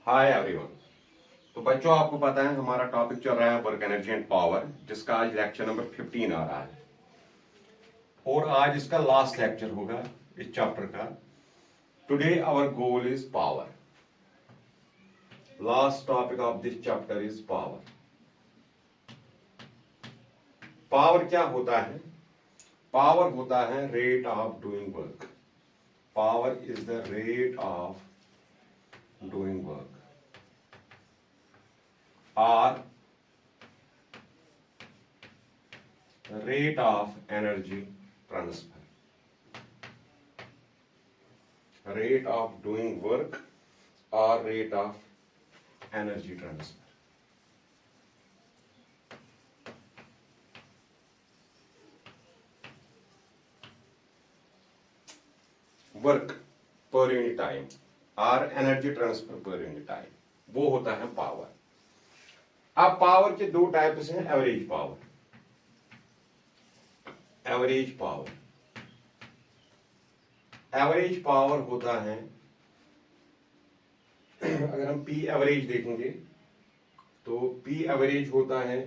Hi everyone. तो बच्चों, आपको पता है हमारा टॉपिक चल रहा है वर्क एनर्जी एंड पावर, जिसका आज लेक्चर नंबर 15 आ रहा है और आज इसका लास्ट लेक्चर होगा इस चैप्टर का। Today our goal is power. Last topic of this chapter is power. Power क्या होता है? पावर होता है rate of doing work. Power is the rate of doing work or rate of energy transfer. Rate of doing work or rate of energy transfer. Work per unit time or energy transfer per unit time, वो होता है power. अब power के दो types हैं, average power. Average power, average power होता है, अगर हम पी एवरेज देखेंगे तो पी एवरेज होता है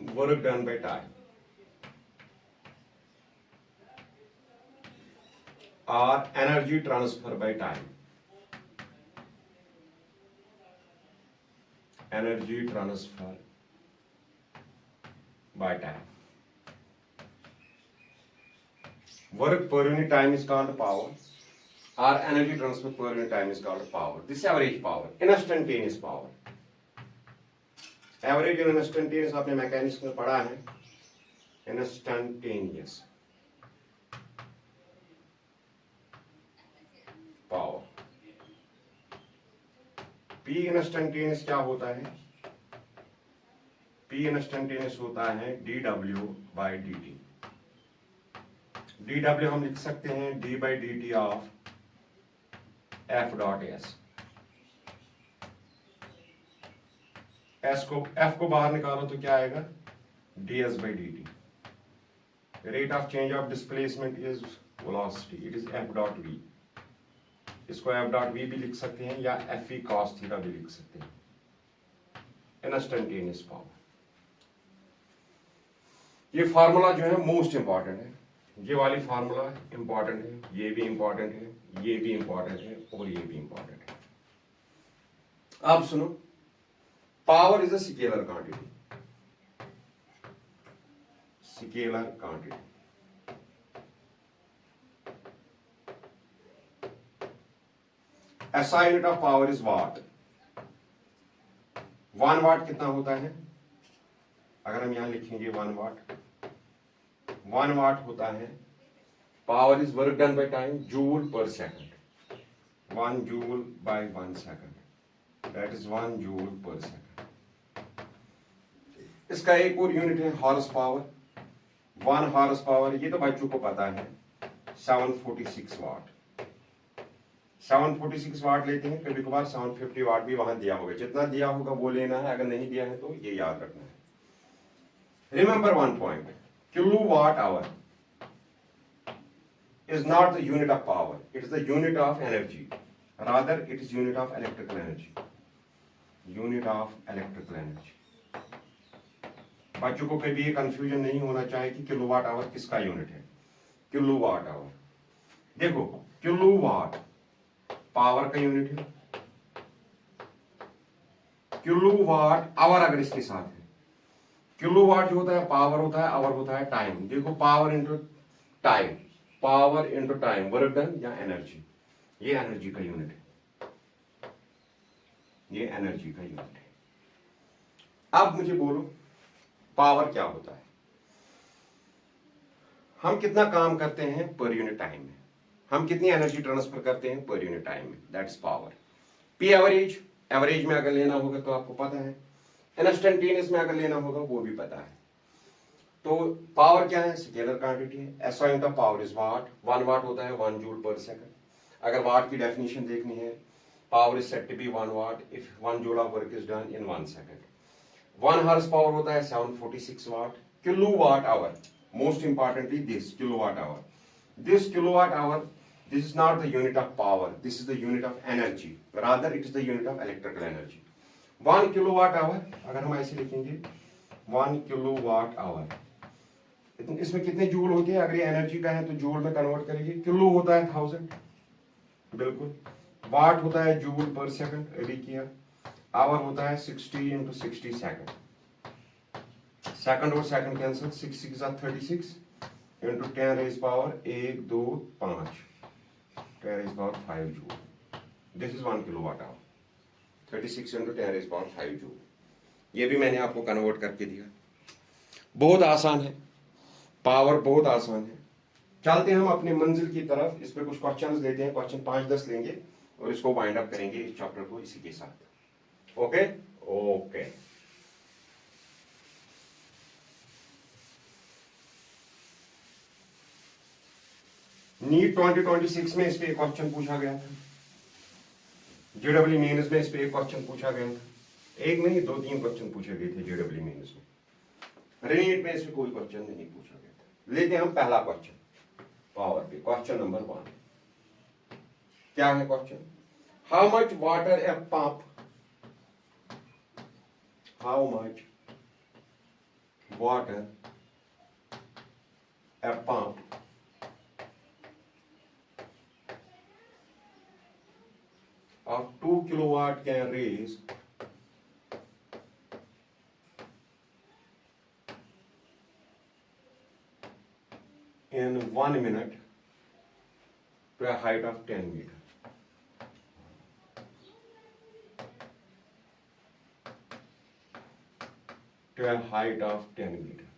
वर्क डन बाय टाइम और energy transfer by time. Energy transfer by time. Work per unit time is called power or energy transfer per unit time is called power. This is average power, instantaneous power. Average और instantaneous आपने mechanics में पढ़ा है। Instantaneous power, P instantaneous क्या होता है? P instantaneous होता है dw बाई dt। dw हम लिख सकते हैं d by dt of f dot S. f को बाहर निकालो तो क्या आएगा? ds by dt। Rate of change of displacement is velocity, it is f dot v। इसको f डॉट v भी लिख सकते हैं या f v cos थीटा भी लिख सकते हैं। इंस्टेंटेनियस पावर, ये फार्मूला जो है मोस्ट इंपॉर्टेंट है। ये वाली फार्मूला इंपॉर्टेंट है, ये भी इंपॉर्टेंट है, ये भी इंपॉर्टेंट है और ये भी इंपॉर्टेंट है। अब सुनो, power is a scalar quantity. Scalar quantity, SI unit of power is what. 1 वाट कितना होता है? अगर हम यहां लिखेंगे 1 वाट, 1 वाट होता है, power is work done by time, joule per second. 1 joule by 1 second, that is 1 joule per second. इसका एक और यूनिट है हॉर्स पावर। 1 हॉर्स पावर, ये तो बच्चों को पता है, 746 वाट। 746 वाट लेते हैं, कभी कभार 750 वाट भी वहां दिया होगा। जितना दिया होगा वो लेना है, अगर नहीं दिया है तो ये याद रखना है। Remember one point, kilowatt hour is not the unit of power, it is the unit of energy, rather it is unit of electrical energy, unit of electrical energy। बच्चों को कभी ये कंफ्यूजन नहीं होना चाहिए कि किलोवाट आवर किसका unit है। किलोवाट आवर, देखो किलोवाट पावर का यूनिट है, किलोवाट आवर अगर इसके साथ है, किलोवाट जो होता है पावर होता है, आवर होता है टाइम। देखो power into time, power into time, work done या एनर्जी, ये एनर्जी का यूनिट है, ये एनर्जी का यूनिट है। अब मुझे बोलो पावर क्या होता है? हम कितना काम करते हैं पर यूनिट टाइम में, हम कितनी एनर्जी ट्रांसफर करते हैं पर यूनिट टाइम में, that's power. P average, average में अगर लेना होगा तो आपको पता है, इंस्टेंटेनियस में अगर लेना होगा वो भी पता है। तो पावर क्या है? स्केलर क्वांटिटी है। SI unit of power is what. 1 watt होता है 1 जूल पर सेकंड। अगर वाट की डेफिनेशन देखनी है, power is said to be 1 watt if 1 joule of work is done in 1 second. 1 horsepower होता है 746 watt. Kilowatt hour, most importantly this kilowatt hour, This kilowatt hour, this is not the unit of power, this is the unit of energy, rather it is the unit of electrical energy. 1 kilowatt hour अगर हम ऐसे लिखेंगे 1 kilowatt hour, इसमें कितने joule होते हैं? अगर ये एनर्जी का है तो जूल में कन्वर्ट करेंगे। किलो होता है 1000, बिल्कुल। वाट होता है जूल पर सेकंड, अभी किया। आवर होता है 60 × 60 सेकंड, सेकंड और second cancel, 6 6 36 into 10 raised power 1 2 5 10 raised power 5 joule. This is 1 kilowatt hour. 36 into 10 raised power 5 joule. ये भी मैंने आपको कन्वर्ट करके दिया। बहुत आसान है, पावर बहुत आसान है। चलते हम अपनी मंजिल की तरफ। इस पे कुछ क्वेश्चंस लेते हैं, क्वेश्चन 5-10 लेंगे और इसको वाइंड अप करेंगे इस चैप्टर को इसी के साथ। Okay okay. नीट 2026 में इस पे एक क्वेश्चन पूछा गया था, जेडब्ल्यू मेंस में इस पे एक क्वेश्चन पूछा गया था। एक नहीं 2-3 क्वेश्चन पूछे गए थे जेडब्ल्यू मेंस में। नीट में इस पे कोई क्वेश्चन नहीं पूछा गया था। लेते हैं हम पहला क्वेश्चन पावर पे, क्वेश्चन नंबर 1। क्या है question? How much water a pump, how much water a pump of 2 kilowatt can raise in 1 minute to a height of 10 meter. To a height of 10 meter.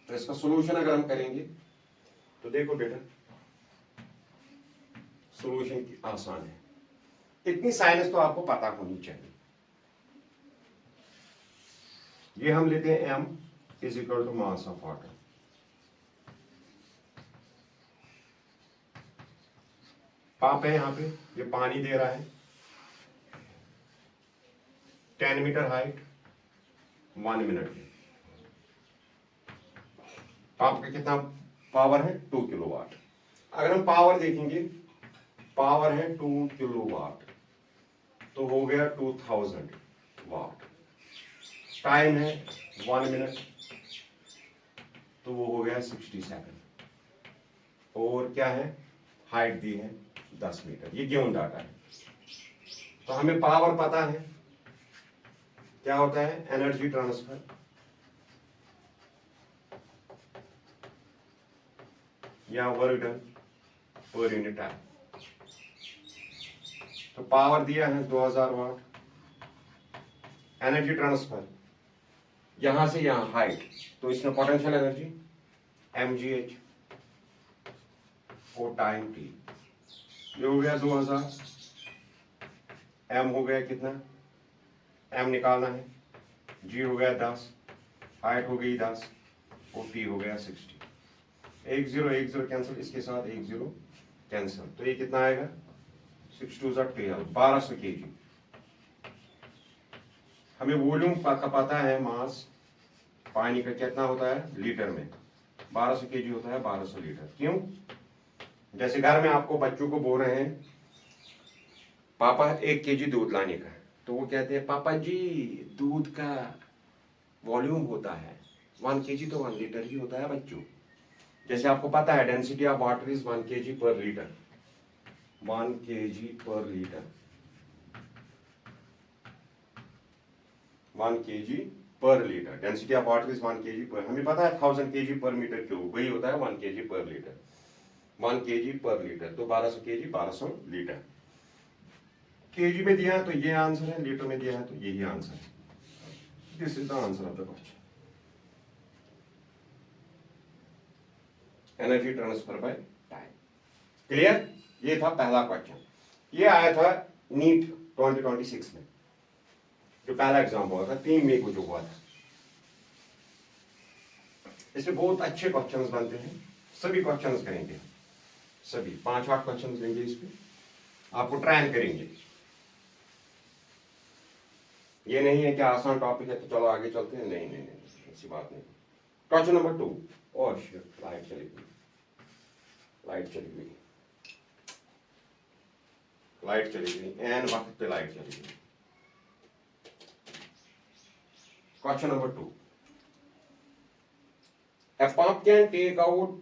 तो इसका solution अगर हम करेंगे तो देखो बेटा, सॉल्यूशन आसान है। इतनी साइंस तो आपको पता होनी चाहिए। ये हम लेते हैं m = mass of water. Pump है, यहां पे ये पानी दे रहा है, 10 मीटर हाइट, 1 मिनट में। पंप का कितना पावर है? 2 किलोवाट। अगर हम पावर देखेंगे, पावर है 2 किलोवाट, तो हो गया 2000 वाट। टाइम है 1 मिनट, तो वो हो गया 60 सेकंड। और क्या है? हाइट दी है 10 मीटर। ये गिवन डाटा है, तो हमें पावर पता है। क्या होता है? एनर्जी ट्रांसफर या work done per unit time. तो पावर दिया है 2000 वाट। एनर्जी ट्रांसफर यहां से यहां हाइट, तो इसमें पोटेंशियल एनर्जी mgh और टाइम t। ये हो गया 2000, m हो गया कितना? m निकालना है, g हो गया 10, हाइट हो गई 10 और t हो गया 60। 1 0 1 0 कैंसिल, इसके साथ 1 0 कैंसिल, तो ये कितना आएगा? 6 2 12, 1200 kg। हमें वॉल्यूम का पता है, मास पानी का कितना होता है लीटर में, 1200 kg होता है, 1200 लीटर। क्यों? जैसे घर में आपको बच्चों को बोल रहे हैं पापा 1 kg दूध लाने का, तो वो कहते हैं पापा जी दूध का वॉल्यूम होता है 1 kg, तो 1 लीटर ही होता है बच्चों। जैसे आपको पता है density of water is 1 kg पर लीटर, 1 kg पर लीटर, 1 kg पर litre. Density of water is 1 kg पर, हमें पता है 1000 kg पर मीटर क्यूब, वही होता है 1 kg पर लीटर। 1 kg पर लीटर, तो 1200 kg 1200 लीटर। kg में दिया है तो ये आंसर है, लीटर में दिया है तो यही आंसर है। This is the answer of the question. Energy transfer by time. Clear? ये था पहला क्वेश्चन। ये आया था नीट 2026 में, जो पहला एग्जाम हुआ था 3 मई को जो हुआ था। इसमें बहुत अच्छे क्वेश्चंस बनते हैं, सभी क्वेश्चंस करेंगे, सभी 5-8 क्वेश्चंस लेंगे। इस पे आपको ट्रायल करेंगे। ये नहीं है कि आसान टॉपिक है तो चलो आगे चलते हैं, नहीं नहीं नहीं, ऐसी बात नहीं। Question number 2। और शिट, लाइट चली गई, लाइट चली गई, लाइट चली गई, एन वक्त पे लाइट चली गई। Question number 2। A pump can take out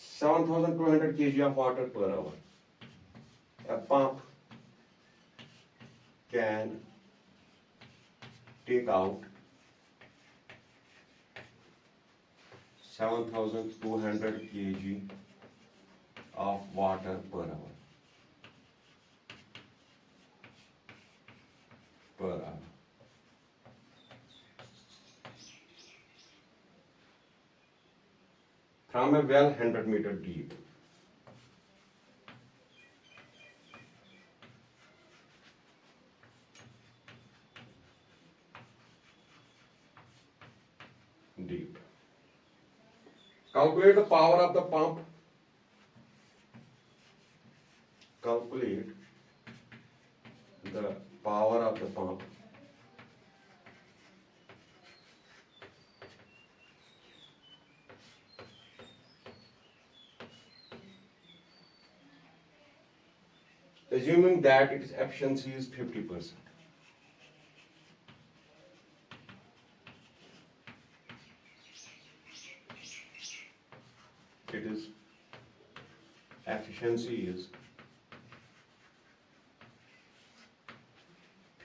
7,200 kg of water per hour. A pump can take out 7,200 kg of water per hour. Per hour. From a well 100 meter deep. Deep. Calculate the power of the pump. Calculate the power of the pump assuming that its efficiency is 50%. It is efficiency is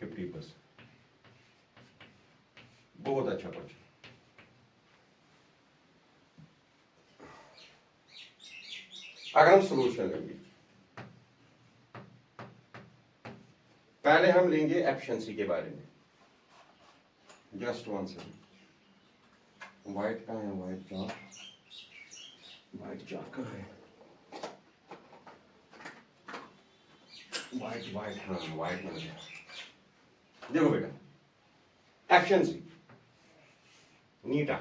50%. बहुत अच्छा question. अगर हम solution लेंगे, पहले हम लेंगे efficiency के बारे में। Just one second. व्हाइट कहाँ है? व्हाइट चाक, व्हाइट चाक कहाँ है? व्हाइट व्हाइट, हाँ व्हाइट मिल गया। देखो बेटा, एफिशिएंसी नीटा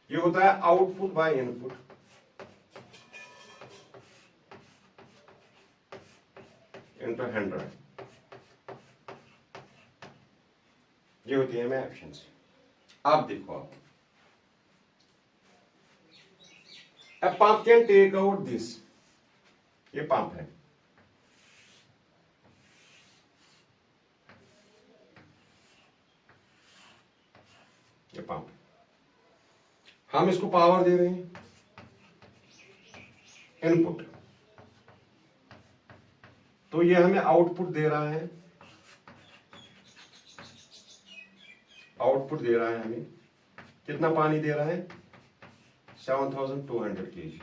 ये होता है आउटपुट बाय इनपुट इंटू 100, ये होती है मैं एफिशिएंसी। अब देखो आप, A pump can take out this, ये पंप है, ये पंप, हम इसको पावर दे रहे हैं इनपुट, तो ये हमें आउटपुट दे रहा है, आउटपुट दे रहा है हमें कितना पानी दे रहा है? 7,200 kg।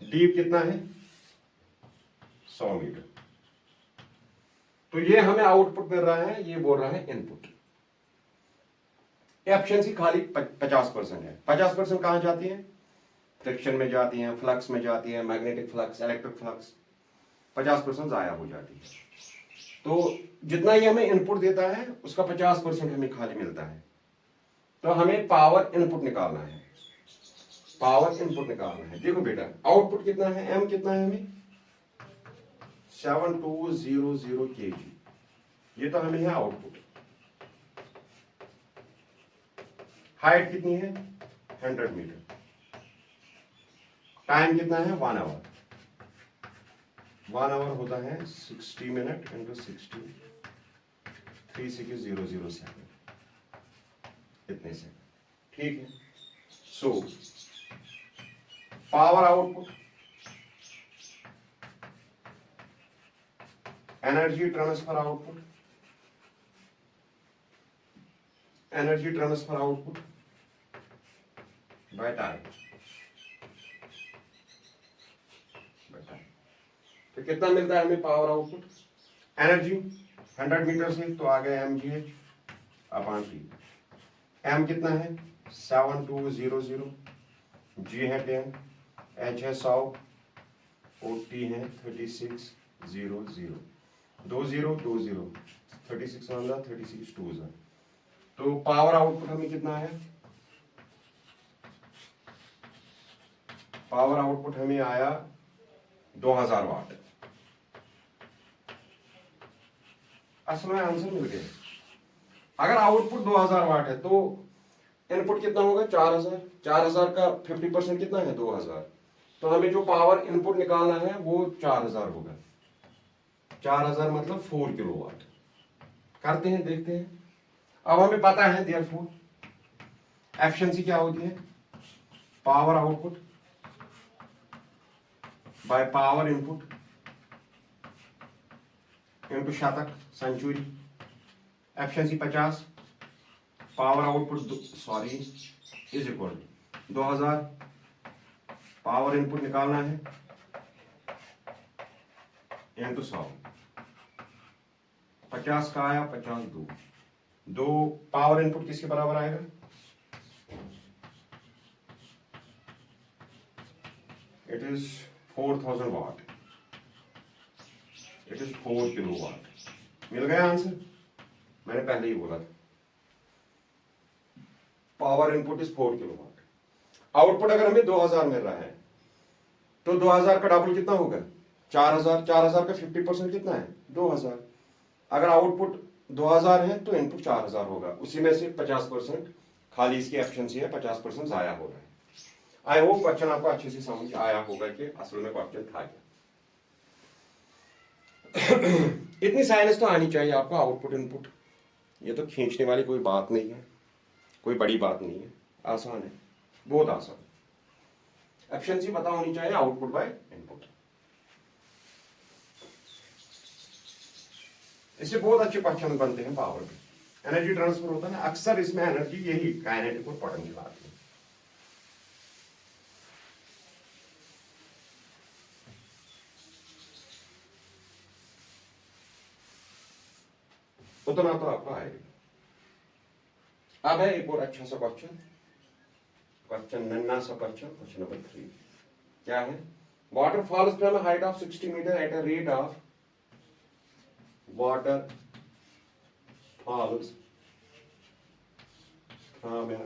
डीप कितना है? 100 मीटर। तो ये हमें आउटपुट मिल रहा है, ये बोल रहा है इनपुट। एफिशिएंसी खाली 50% है। 50% कहां जाती है? फ्रिक्शन में जाती है, फ्लक्स में जाती है, मैग्नेटिक फ्लक्स, इलेक्ट्रिक फ्लक्स, 50% जाया हो जाती है। तो जितना ये हमें इनपुट देता है उसका 50% हमें खाली मिलता है। तो हमें पावर इनपुट निकालना है, पावर इनपुट निकालना है। देखो बेटा, आउटपुट कितना है? एम कितना है हमें? 7200 kg, ये तो हमें है आउटपुट। हाइट कितनी है? 100 मीटर। टाइम कितना है? 1 आवर। 1 आवर होता है 60 मिनट इंटू 60, 3600 सेकंड, इतने सेकंड, ठीक है। So power output, energy transfer output, energy transfer output by time, तो कितना मिलता है हमें पावर आउटपुट? एनर्जी 100 मीटर से तो आ गया mgh अपॉन टी। m कितना है? 7200, g है 10, h है 100, और t है 3600, 2020, 36 1 36 2 जा। तो पावर आउटपुट हमें कितना है? पावर आउटपुट हमें आया 2000 वाट। असल में आंसर मिल गया। अगर आउटपुट 2000 वाट है तो इनपुट कितना होगा 4000। 4000 का 50% कितना है 2000। तो हमें जो पावर इनपुट निकालना है वो 4000 होगा। 4000 मतलब 4 किलोवाट। करते हैं, देखते हैं। अब हमें पता है देयरफॉर एफिशिएंसी क्या होती है, power output by power input into शतक century. Efficiency 50, power output sorry is equal 2000, power input निकालना है इनटू 100। 50 का आया 50 दो पावर इनपुट किसके बराबर आएगा, it is 4000 watt, it is 4 kilowatt. मिल गया आंसर, मैंने पहले ही बोला था। Power input is 4 kilowatt. Output अगर हमें 2000 मिल रहा है तो 2000 का डबल कितना होगा 4000। 4000 का 50% कितना है 2000। अगर आउटपुट 2000 है तो इनपुट 4000 होगा। उसी में से 50% खाली इसकी एफिशिएंसी है, 50% जाया हो रहा है। आई होप क्वेश्चन आपको अच्छे से समझ आया होगा कि असल में क्वेश्चन था क्या। इतनी साइंस तो आनी चाहिए आपको, आउटपुट इनपुट। ये तो खींचने वाली कोई बात नहीं है, कोई बड़ी बात नहीं है, आसान है, बहुत आसान। एफिशिएंसी पता होनी चाहिए, आउटपुट बाय इनपुट। इससे बहुत अच्छे क्वेश्चन बनते हैं पावर पे। एनर्जी ट्रांसफर होता है ना, अक्सर इसमें एनर्जी यही काइनेटिक और पोटेंशियल आती है। उतना तो आपको आएगा। अब है एक और अच्छा सा क्वेश्चन, क्वेश्चन नन्ना सा क्वेश्चन, क्वेश्चन नंबर 3 क्या है। Water falls from a height of 60 metre at a rate of water falls from a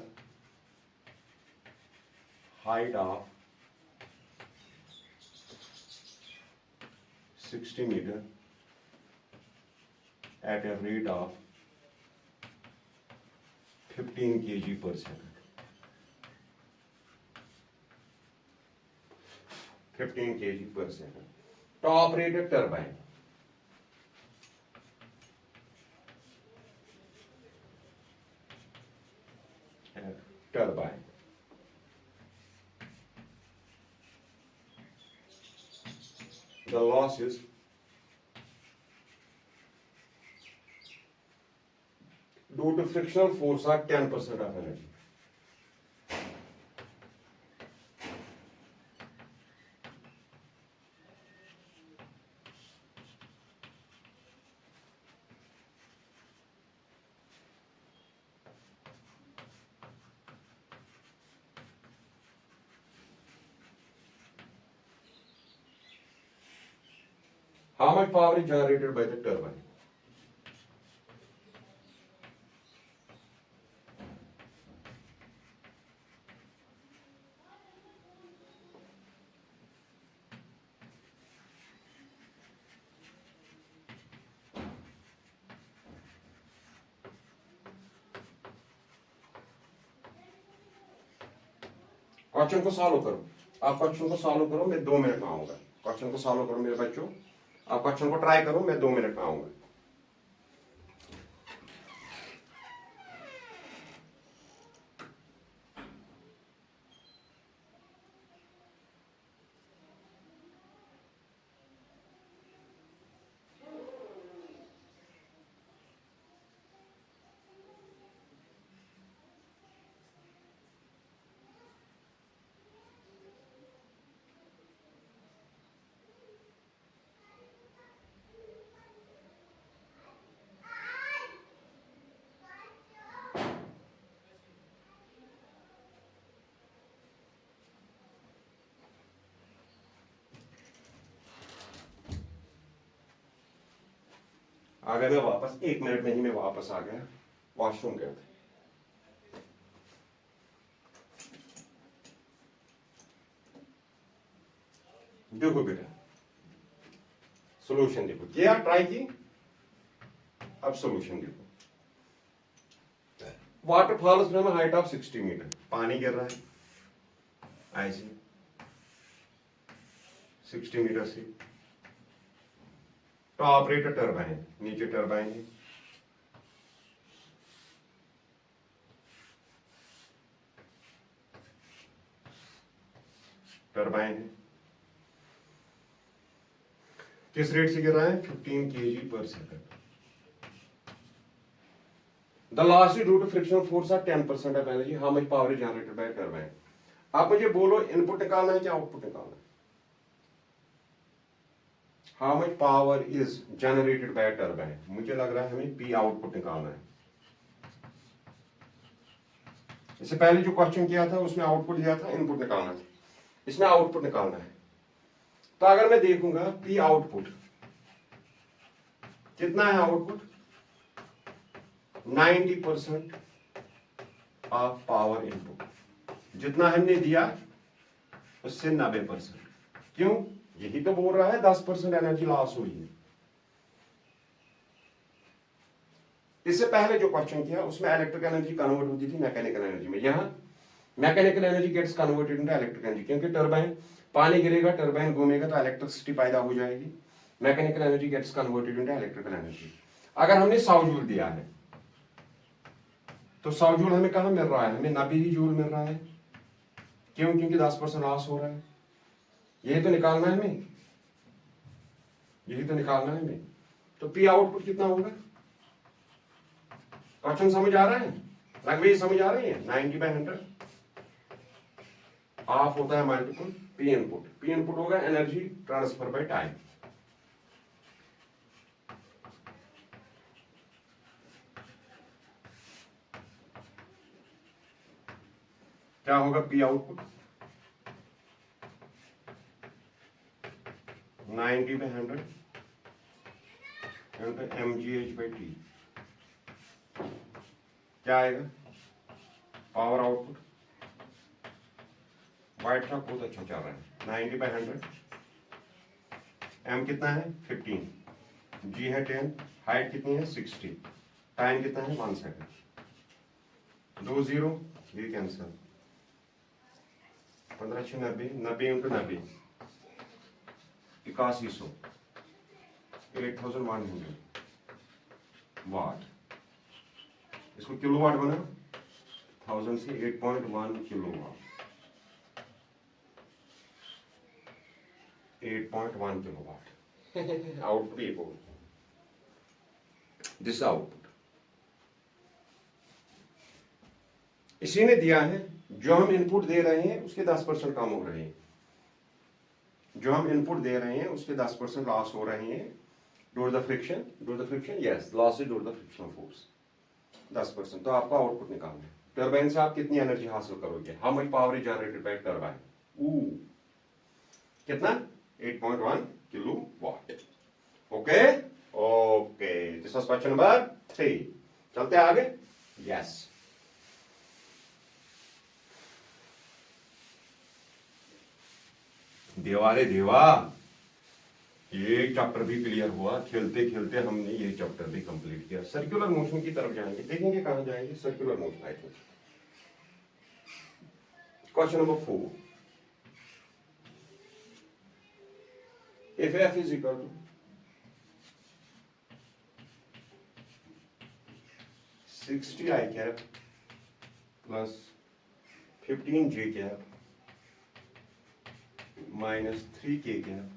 height of 60 meter at a rate of 15 kg per second. 15 kg per second. Top rated turbine. Turbine. The loss is due to frictional force are 10% of energy. How much power is generated by the turbine? Question को solve करो। आप question को solve करो, मैं 2 minute में आऊंगा। Question को solve करो मेरे बच्चों, आप क्वेश्चन को ट्राई करो, मैं 2 मिनट में आऊंगा। आ गया मैं वापस, 1 मिनट में ही मैं वापस आ गया, वॉशरूम गया था। देखो बेटा, सॉल्यूशन देखो, किया ट्राई की, अब सोल्यूशन देखो। वाटरफॉल्स में हमें हाइट ऑफ 60 मीटर, पानी गिर रहा है ऐसे 60 मीटर से। तो ऑपरेटर टरबाइन, नीचे टरबाइन है, टरबाइन है, किस रेट से गिर रहा है? 15 kg per second. The loss due to frictional force are 10% of energy, how much power is generated by turbine. आप मुझे बोलो इनपुट निकालना है क्या आउटपुट निकालना है? How much power is generated by turbine, मुझे लग रहा है हमें पी आउटपुट निकालना है। इससे पहले जो क्वेश्चन किया था उसमें आउटपुट दिया था, इनपुट निकालना था, इसमें आउटपुट निकालना है। तो अगर मैं देखूंगा पी आउटपुट कितना है, आउटपुट 90% ऑफ पावर इनपुट, जितना हमने दिया उससे 90%। क्यों? यही तो बोल रहा है 10% एनर्जी लॉस हुई है। इससे पहले जो क्वेश्चन किया उसमें इलेक्ट्रिक एनर्जी कन्वर्ट होती थी मैकेनिकल एनर्जी में, यहां mechanical energy gets converted into electric energy, क्योंकि टरबाइन, पानी गिरेगा, टरबाइन घूमेगा तो इलेक्ट्रिसिटी पैदा हो जाएगी। Mechanical energy gets converted into electrical energy. अगर हमने 100 जूल दिया है तो 100 जूल हमें कहां मिल रहा है? हमें 90 ही जूल मिल रहा है। क्यों? क्योंकि 10% लॉस हो रहा है। यही तो निकालना है हमें, यही तो निकालना है हमें। तो पी आउटपुट कितना होगा? क्वेश्चन समझ आ रहा है? लैंग्वेज समझ आ रही है? 90/100 ऑफ होता है multiple P input. P input होगा एनर्जी ट्रांसफर बाय टाइम। क्या होगा पी आउटपुट? 90/100 mgh/t। क्या आएगा? Power output. व्हाइट चॉक बहुत अच्छा चल रहा है। 90/100, एम कितना है? 15, जी है 10, हाइट कितनी है? 60, टाइम कितना है? 1 सेकंड। 2 0, ये कैंसिल। 15 6 90, 90 × 90 8100, 8100 वाट। इसको किलोवाट बना, 1000 से 8.1 किलोवाट, 8.1 किलोवाट आउटपुट। ये बोल दिस आउटपुट इसी ने दिया है। जो हम इनपुट दे रहे हैं उसके 10% कम हो रहे हैं, जो हम इनपुट दे रहे हैं उसके 10% लॉस हो रहे हैं due the friction, yes, loss is due the frictional force 10%। तो आपका आउटपुट निकालना है। टरबाइन से आप कितनी एनर्जी हासिल करोगे? How much power is generated by turbine? कितना? 8.1 kilowatt. Okay okay, this was question number 3। चलते हैं आगे। यस, देवा रे देवा, ये चैप्टर भी क्लियर हुआ। खेलते खेलते हमने ये चैप्टर भी कंप्लीट किया। सर्कुलर मोशन की तरफ जाएंगे, देखेंगे कहां जाएंगे। Circular motion I think question number 4। If F is equal to 60 I cap plus 15 J cap minus 3 K cap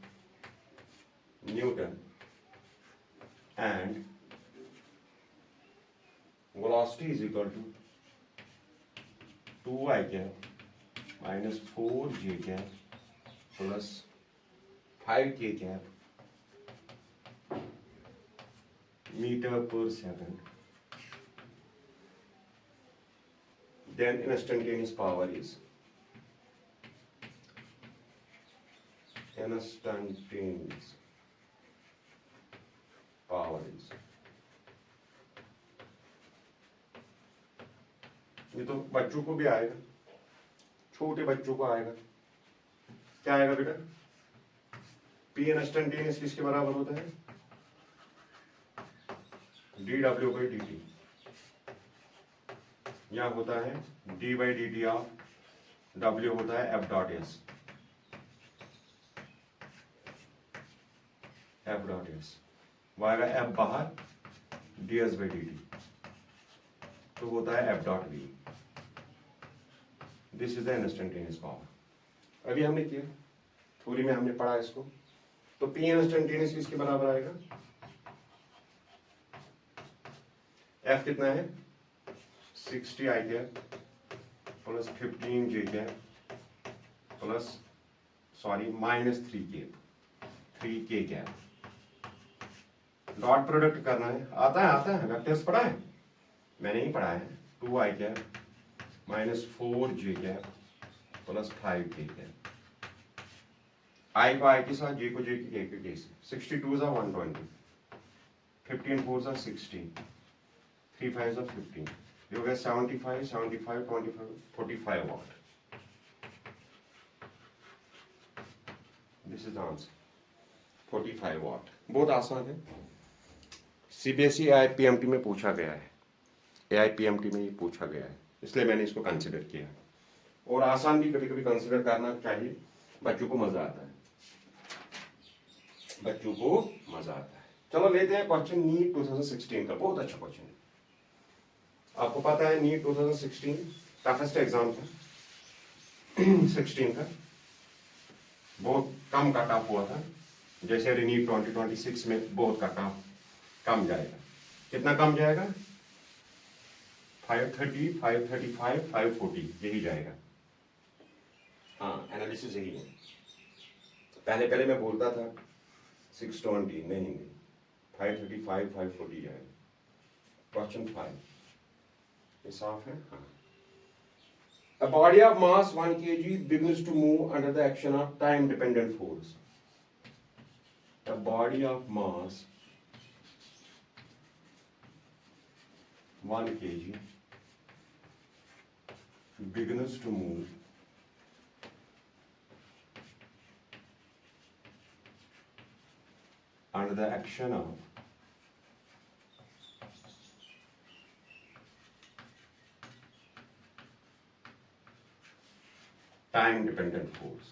Newton and velocity is equal to 2 I cap minus 4 J cap plus 5 K cap meter per second, then instantaneous power is ये तो बच्चों को भी आएगा, छोटे बच्चों को आएगा। क्या आएगा बेटा? पी इंस्टेंटेनियस किसके बराबर होता है? dw/dt, यहाँ होता है d/dt ऑफ w होता है f.s, आएगा f बाहर ds/dt, तो होता है f.v। This is the instantaneous power. अभी हमने किया, थ्योरी में हमने पढ़ा इसको, तो P इंस्टेंटेनियस किसके बराबर आएगा? F कितना है? 60 I cap plus 15 J cap plus -3 K cap. Dot product करना है, आता है वेक्टर्स पढ़ा है? मैंने ही पढ़ा है। 2 I cap -4 J cap plus 5 K cap. I को I के साथ, J को J के से। 62 is 120, 15 4 is 60, 3 5 is 15, ये हो गया 75 75 25 45 वाट। दिस इज आंसर 45 वाट। बहुत आसान है, CBSE AIPMT में पूछा गया है, AIPMT में ये पूछा गया है, इसलिए मैंने इसको कंसिडर किया। और आसान भी कभी कभी कंसिडर करना चाहिए, बच्चों को मजा आता है, बच्चों को मजा आता है। चलो लेते हैं क्वेश्चन नीट 2016 का, बहुत अच्छा क्वेश्चन है। आपको पता है नीट 2016 टफेस्ट एग्जाम था 16 का, बहुत कम कट ऑफ हुआ था। जैसे नीट 2026 में बहुत कट ऑफ कम जाएगा। कितना कम जाएगा? 530, 535, 540 यही जाएगा। हाँ, एनालिसिस यही है। पहले मैं बोलता था 620, नहीं 535, 540 जाएगा। क्वेश्चन 5 ये साफ है? हाँ। A body of mass 1 kg begins to move under the action of time dependent force. A body of mass 1 kg begins to move under the action of time dependent force.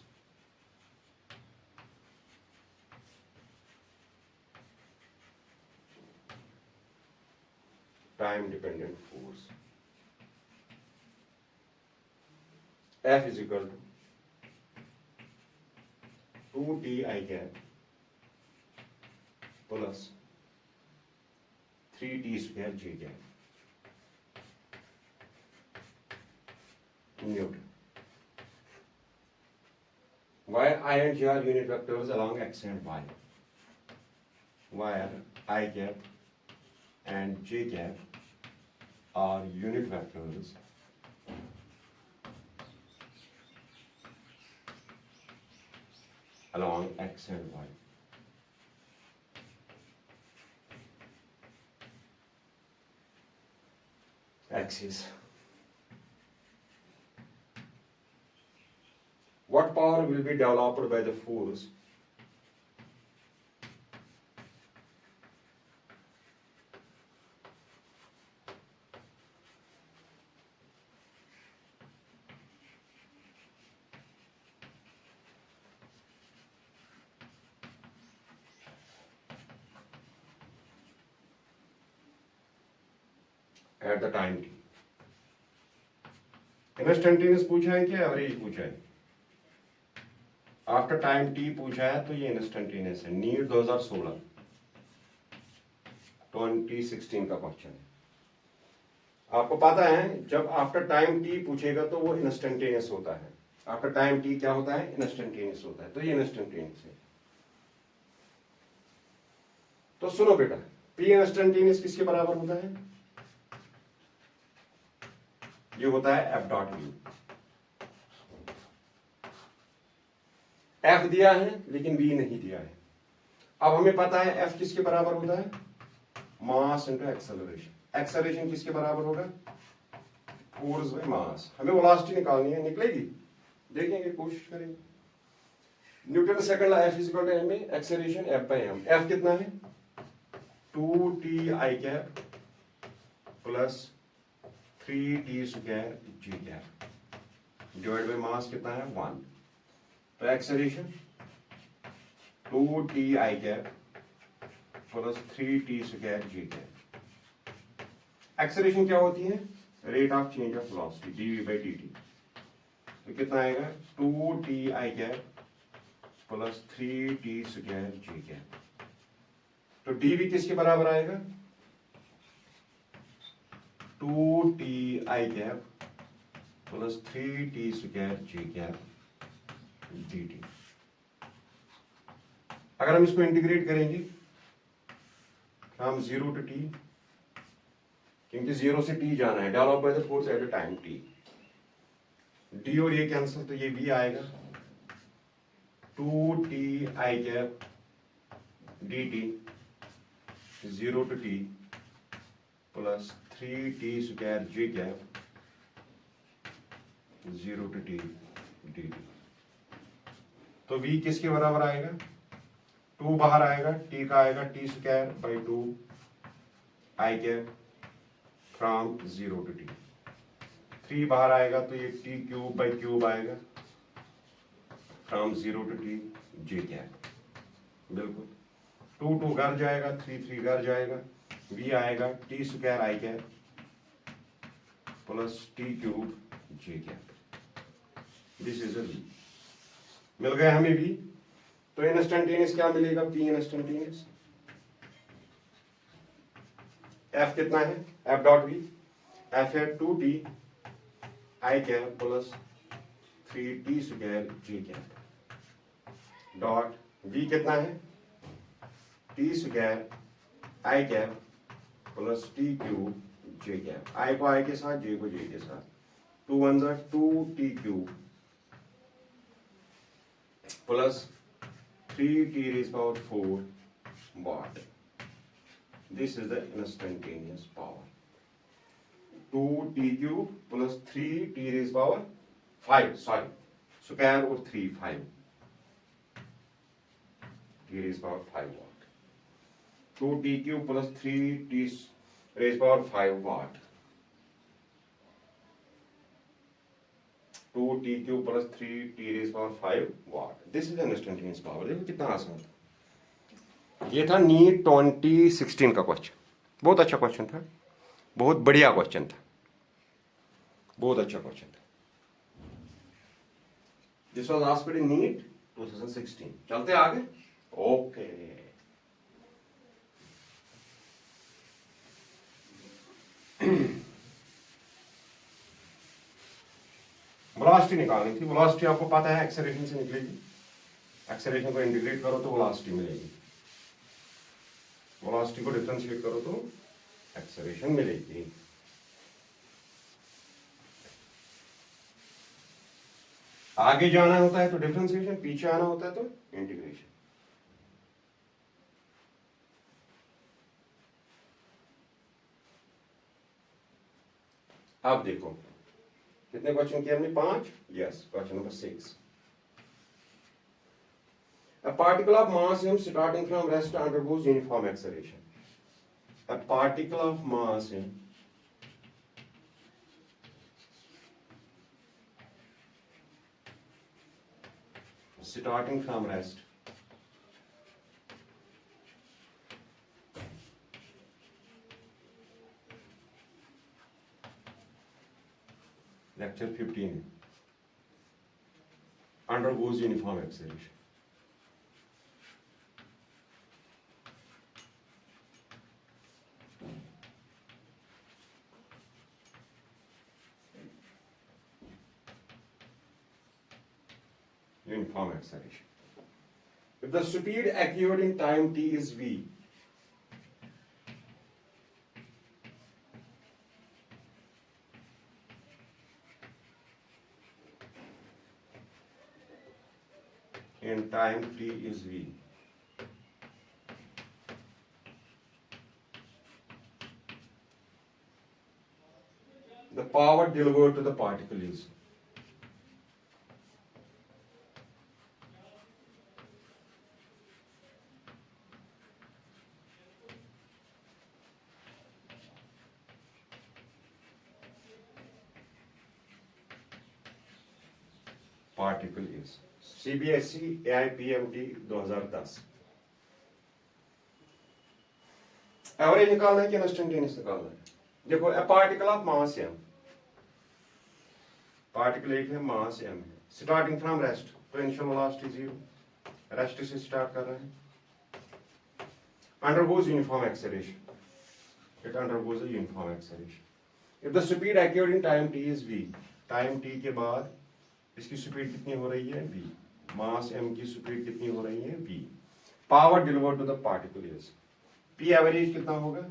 Time dependent force. F is equal to 2 I cap plus 3 square J cap Newton. Where I and J are unit vectors along X and Y. Where I cap and J cap are unit vectors along X and Y. Axis. What power will be developed by the force at the time t? Instantaneous पूछा है कि average पूछा है? After time T पूछा है तो ये instantaneous है। नीट 2016 2016 का क्वेश्चन है। आपको पता है जब आफ्टर टाइम टी पूछेगा तो वो इंस्टेंटेनियस होता है। आफ्टर टाइम टी क्या होता है? इंस्टेंटेनियस होता है। तो ये इंस्टेंटेनियस है। तो सुनो बेटा, पी इंस्टेंटेनियस किसके बराबर होता है? ये होता है एफ डॉट वी। एफ दिया है लेकिन वी नहीं दिया है। अब हमें पता है एफ किसके बराबर होता है? Mass into acceleration. एक्सेलरेशन किसके बराबर होगा? Force by mass. हमें वेलोसिटी निकालनी है, निकलेगी? देखेंगे, कोशिश करेंगे। Newton second law f is equal to m a, acceleration f by m. F कितना है? 2t i cap plus 3t square g cap divide by mass कितना है 1। तो acceleration 2t i cap plus 3t square g cap. Acceleration क्या होती है? Rate of change of velocity dv by dt। तो कितना आएगा 2t i cap plus 3t square g cap. तो dv किसके बराबर आएगा? 2t i cap plus 3t square g cap dt। अगर हम इसको इंटीग्रेट करेंगे फ्रॉम 0 टू t, क्योंकि 0 से t जाना है, develop by the force at a time t, d और ये कैंसिल, तो ये v आएगा 2t i cap dt 0 to t plus 3t square g cap 0 to t dt। तो v किसके बराबर आएगा? 2 बाहर आएगा, t का आएगा t square by 2 i cap from 0 to t। 3 बाहर आएगा तो ये t क्यूब बाई क्यूब आएगा from 0 to t g cap. बिल्कुल 2 2 घर जाएगा, 3 3 घर जाएगा, v आएगा t square i cap plus t cube g cap. This is a v। मिल गया हमें v। तो इंस्टेंटेनियस क्या मिलेगा? p इंस्टेंटेनियस f कितना है? f डॉट v, f है 2t i cap plus 3t square g cap dot v कितना है? t square i cap plus t cube j cap. i को i के साथ, j को j के साथ। 2 1 2t cube plus 3t raised power 4 watt। This is the instantaneous power। 2t cube plus 3t raised power 5, sorry, square और 3 5 t raised power 5 watt। 2t cube plus 3t raised power 5 watt। 2t cube plus 3t raised power 5 watt। This is an instantaneous power। देखो कितना आसान था। ये था NEET 2016 का question. बहुत अच्छा क्वेश्चन था, बहुत बढ़िया क्वेश्चन था, बहुत अच्छा क्वेश्चन था। This was asked in NEET 2016। चलते आगे। ओके, वेलोसिटी निकालनी थी। वेलोसिटी आपको पता है एक्सेलरेशन से निकलेगी। एक्सेलरेशन को इंटीग्रेट करो तो वेलोसिटी मिलेगी, वेलोसिटी को डिफरेंशिएट करो तो एक्सेलरेशन मिलेगी। आगे जाना होता है तो डिफरेंशिएशन, पीछे आना होता है तो इंटीग्रेशन। अब देखो कितने क्वेश्चन किए हमने? 5। Yes, question number 6। A particle of mass m starting from rest undergoes uniform acceleration। A particle of mass m starting from rest lecture 15 undergoes uniform acceleration। Uniform acceleration। If the speed acquired in time t is v, in time t is v, the power delivered to the particle is, particle is. CBSE AIPMT 2010। Average निकालना है कि instantaneous निकालना है? देखो ए particle of mass m, particle एक है mass m है, starting from rest, तो इनिशियल वेलोसिटी 0, रेस्ट से स्टार्ट कर रहे हैं, undergoes uniform acceleration, it undergoes a uniform acceleration. If the speed acquired in time t is v, time t के बाद इसकी स्पीड कितनी हो रही है v, मास m की स्पीड कितनी हो रही है v, power delivered to the particle is, p average कितना होगा,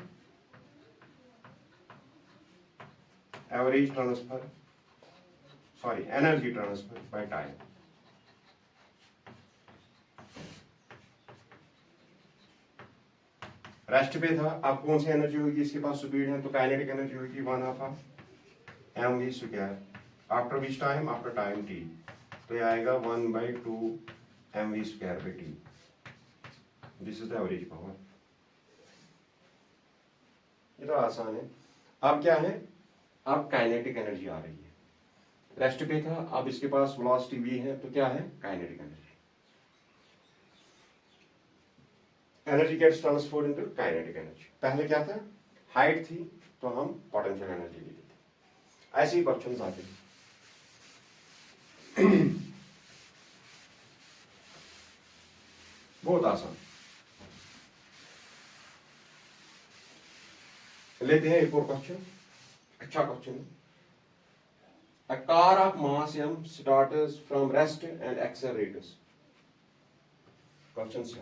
average transfer sorry energy transfer by time. Rest पे था, अब कौन सी एनर्जी होगी, इसके पास स्पीड है तो काइनेटिक एनर्जी होगी 1/2 mv square after which time, after time t, तो ये आएगा 1/2 mv square by t। This is the average power. ये तो आसान है। अब क्या है, अब काइनेटिक एनर्जी आ रही है, रेस्ट पे था, अब इसके पास वेलोसिटी v है, तो क्या है kinetic energy, energy gets transferred into kinetic energy. पहले क्या था, हाइट थी तो हम पोटेंशियल एनर्जी लेते थे। ऐसे ही क्वेश्चंस आते हैं। बहुत आसान। लेते हैं एक और क्वेश्चन, अच्छा क्वेश्चन है। A car of mass m starts from rest and accelerates. Question से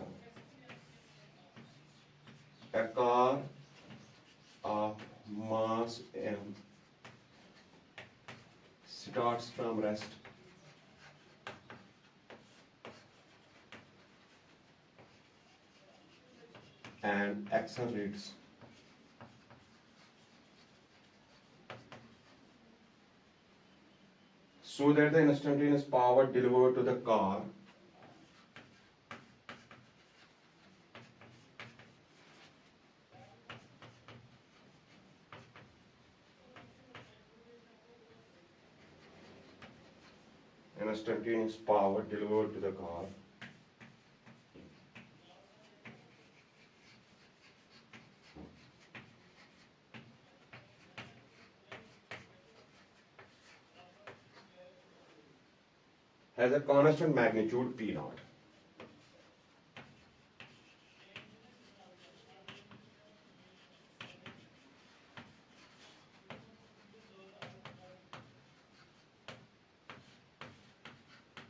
a car of mass m starts from rest and accelerates so that the instantaneous power delivered to the car has a constant magnitude P naught.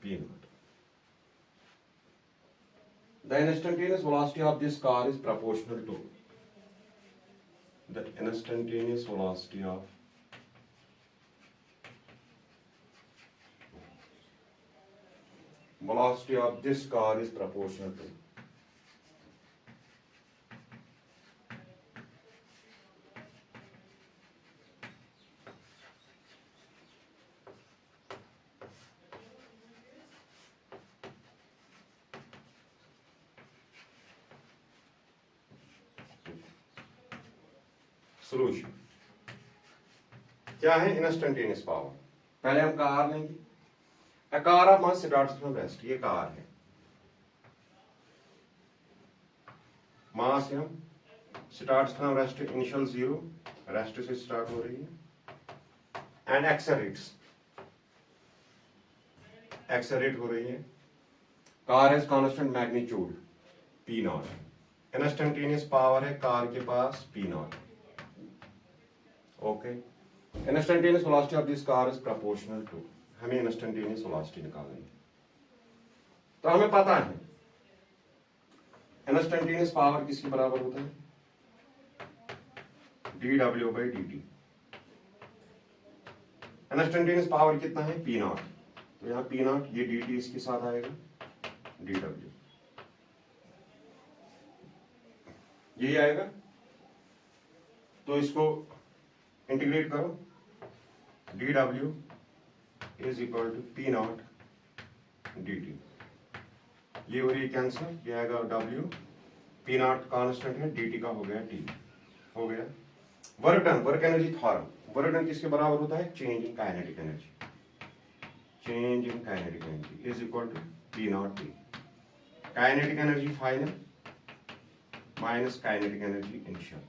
P naught. The instantaneous velocity of this car is proportional to the instantaneous velocity of this car is proportional to solution. क्या है instantaneous power, पहले हम car लेंगे, A car of mass starts from rest, ये car है, mass m starts from rest, initial 0, rest से start हो रही है, एंड एक्सेलरेट हो रही है, car has constant magnitude P naught, instantaneous power है कार के पास P naught. Okay, instantaneous velocity of this car is proportional to, हमें इंस्टेंटेनियस वेलोसिटी निकालनी है, तो हमें पता है इंस्टेंटेनियस पावर किसके बराबर होता है, dw/dt। इंस्टेंटेनियस पावर कितना है P नॉट, तो यहाँ P नॉट, ये dt इसके साथ आएगा dw, यही आएगा, तो इसको इंटीग्रेट करो, dw is equal to P naught dt, ये हो रही कैंसिल, ये आएगा w, P नॉट कांस्टेंट है, dt का हो गया t, हो गया। Work done, work energy theorem, work done किसके बराबर होता है, change in kinetic energy, change in kinetic energy is equal to P naught T. Kinetic energy final minus kinetic energy initial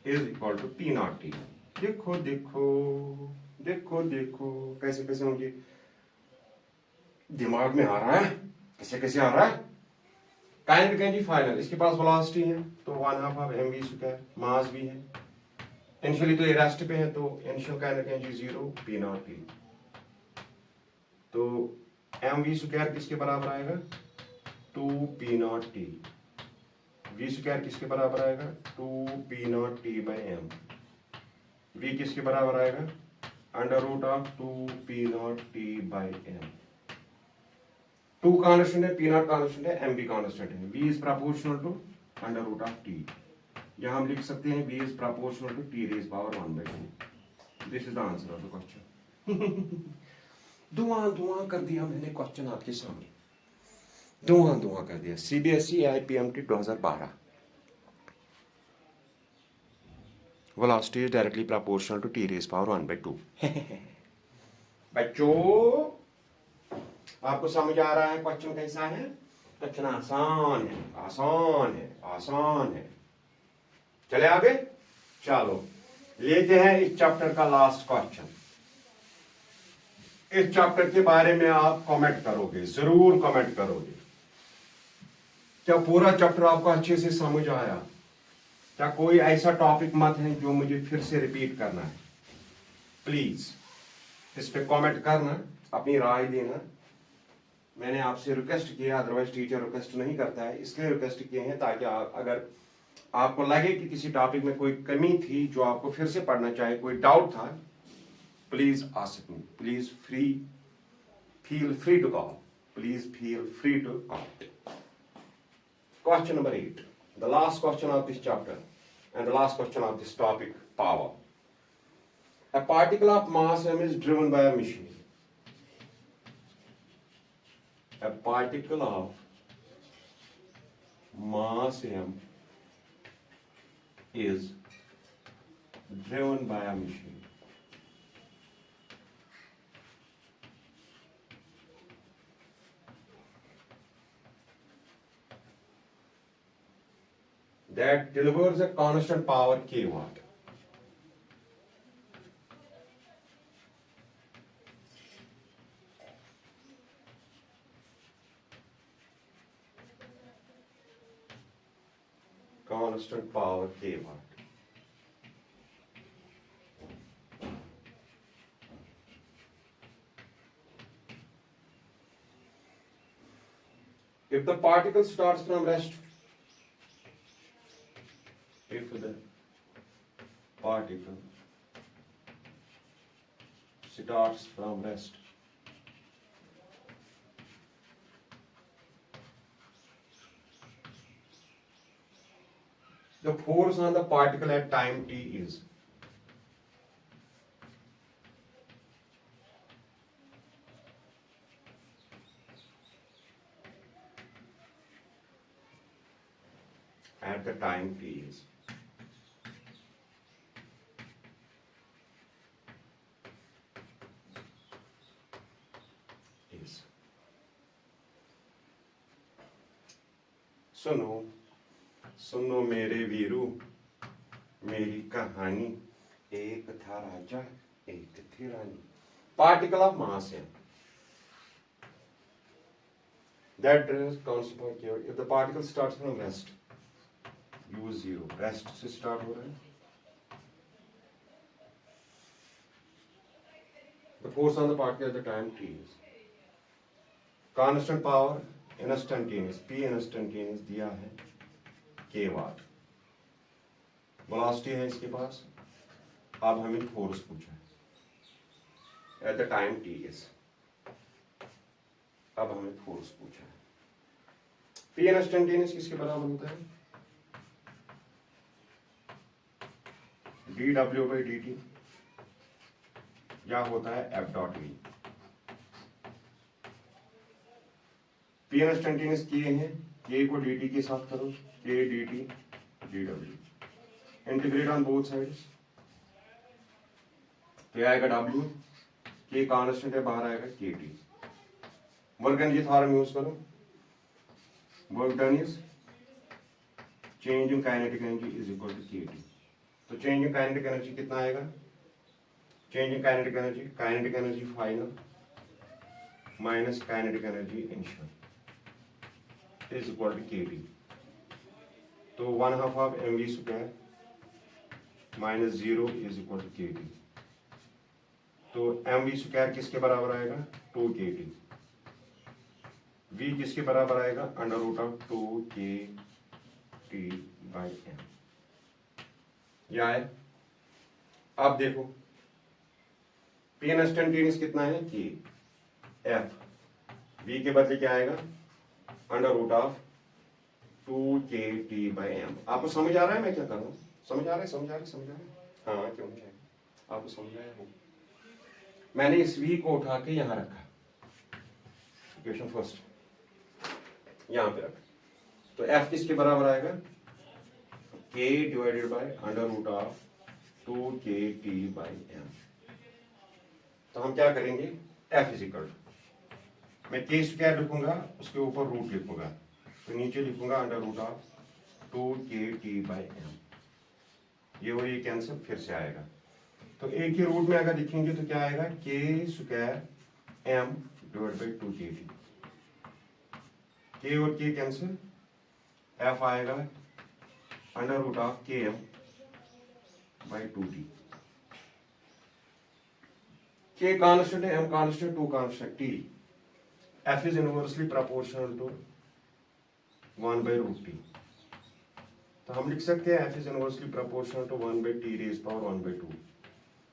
is equal to P naught T. देखो देखो देखो देखो कैसे कैसे मुझे दिमाग में आ रहा है, कैसे कैसे आ रहा है। काइनेटिक एनर्जी फाइनल, इसके पास वेलोसिटी है तो 1/2 mv², मास भी है, इनिशियली तो रेस्ट पे है तो initial kinetic energy 0 P naught T। तो mv² किसके बराबर आएगा 2 P naught T, v² किसके बराबर आएगा 2 P naught T/m, v किसके बराबर आएगा √2 P naught T/m। 2 कांस्टेंट है, P naught कांस्टेंट है, m भी कांस्टेंट है, v is proportional to √t। यहां हम लिख सकते हैं v is proportional to t⁻²। This is the answer of the question. धुआं कर दिया मैंने क्वेश्चन आपके सामने, धुआं कर दिया। CBSE IPMT 2012। Velocity is directly proportional to t⁻²। बच्चों आपको समझ आ रहा है क्वेश्चन कैसा है? क्वेश्चन आसान है, आसान है, आसान है। चले आगे, चलो लेते हैं इस चैप्टर का लास्ट क्वेश्चन। इस चैप्टर के बारे में आप कमेंट करोगे, जरूर कमेंट करोगे। क्या पूरा चैप्टर आपको अच्छे से समझ आया? क्या कोई ऐसा टॉपिक मत है जो मुझे फिर से रिपीट करना है? प्लीज इस पे कमेंट करना, अपनी राय देना। मैंने आपसे रिक्वेस्ट किया, अदरवाइज टीचर रिक्वेस्ट नहीं करता है, इसलिए रिक्वेस्ट किए हैं ताकि अगर आपको लगे कि किसी टॉपिक में कोई कमी थी जो आपको फिर से पढ़ना चाहे, कोई डाउट था, please ask me, please feel free to call, please feel free to call. Question number 8, the last question of this chapter and the last question of this topic, power. A particle of mass m is driven by a machine. A particle of mass m is driven by a machine. That delivers a constant power kW. Constant power kW. If the particle starts from rest, if the particle starts from rest, the force on the particle at time t is at the time t is सुनो सुनो मेरे वीरू मेरी कहानी, एक था राजा एक थी रानी। Particle of mass है that is constant point here. If the particle starts from rest, u0, rest से start हो रहा है, the force on the particle at the time t is constant power instantaneous, p instantaneous दिया है k वाट, velocity है इसके पास। अब हमें फोर्स पूछा है at the time t is, अब हमें फोर्स पूछा है। p इंस्टेंटेनियस किसके बराबर होता है dw/dt, या होता है f.v। p इंस्टेंटेनियस k है, k को dt के साथ करो, k dt dw, integrate on both sides, तो आएगा w, के कांस्टेंट है, बाहर आएगा k t. Work energy theorem use करो, work done is change in kinetic energy is equal to k t. तो चेंज इन काइनेटिक एनर्जी कितना आएगा, change in kinetic energy final minus kinetic energy initial is equal to k t. तो 1/2 of mv square minus 0 is equal to k t. तो mv square किसके बराबर आएगा, 2 के T. v किसके बराबर आएगा, अंडर रूट ऑफ 2 के टी बाई एम। यह है। अब देखो पी इंस्टेंटेनियस कितना है, के एफ, v के बदले क्या आएगा, अंडर रूट ऑफ 2 के टी बाई एम। आपको समझ आ रहा है मैं क्या कर रहा हूँ, समझ आ रहा है, समझ आ रहा है, समझ आ रहा है, हाँ क्यों नहीं आएगा, आपको समझ आया हो। मैंने इस v को उठा के यहां रखा, इक्वेशन फर्स्ट यहां पे रखा। तो f किसके बराबर आएगा, k divided by under root of 2 के टी बाई एम। तो हम क्या करेंगे, f इज इक्वल, मैं k स्क्वायर लिखूंगा, उसके ऊपर रूट लिखूंगा, तो नीचे लिखूंगा अंडर रूट ऑफ 2 के टी बाई एम। ये और ये कैंसिल, फिर से आएगा। तो एक ही रूट में अगर लिखेंगे तो क्या आएगा, के स्क्वायर एम डिवाइड बाई 2 के टी। के और के कैंसिल, एफ आएगा under root of k m by 2 t. K constant है, m constant, 2 constant, t. F is inversely proportional to 1 by root t. तो हम लिख सकते हैं f is inversely proportional to 1 by t raise power 1 by 2।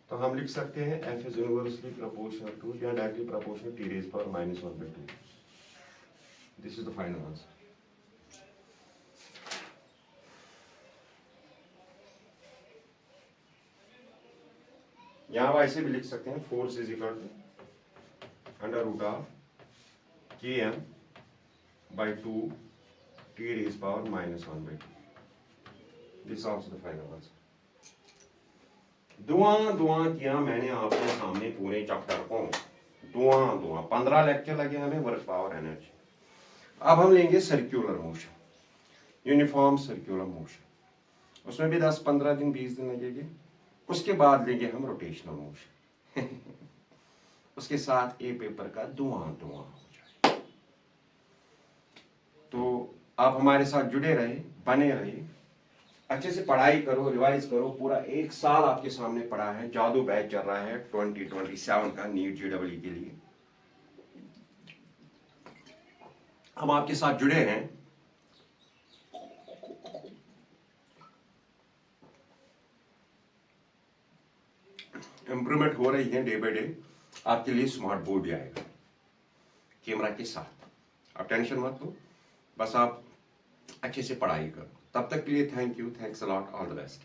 तो हम लिख सकते हैं f is inversely proportional to या directly proportional t raise power minus 1 by 2। This is the final answer. यहां वैसे भी लिख सकते हैं, force is equal to under root of k m by 2 t raise power minus 1 by 2। This also the final answer. दुआ किया मैंने आपके सामने पूरे चैप्टर को, दुआ 15 लेक्चर लगे हमें वर्क पावर एनर्जी। अब हम लेंगे circular motion, uniform circular motion, उसमें भी 10-15 दिन 20 दिन लगेंगे। उसके बाद लेंगे हम रोटेशनल मोशन उसके साथ ए पेपर का दुआ हो जाए। तो आप हमारे साथ जुड़े रहे, बने रहे, अच्छे से पढ़ाई करो, रिवाइज करो। पूरा 1 साल आपके सामने पड़ा है, जादू बैच चल रहा है 2027 का नीट जेईई के लिए। हम आपके साथ जुड़े हैं। इंप्रूवमेंट हो रही है डे बाय डे। आपके लिए स्मार्ट बोर्ड भी आएगा कैमरा के साथ, आप टेंशन मत लो, बस आप अच्छे से पढ़ाई करो। तब तक के लिए thank you, thanks a lot, all the best.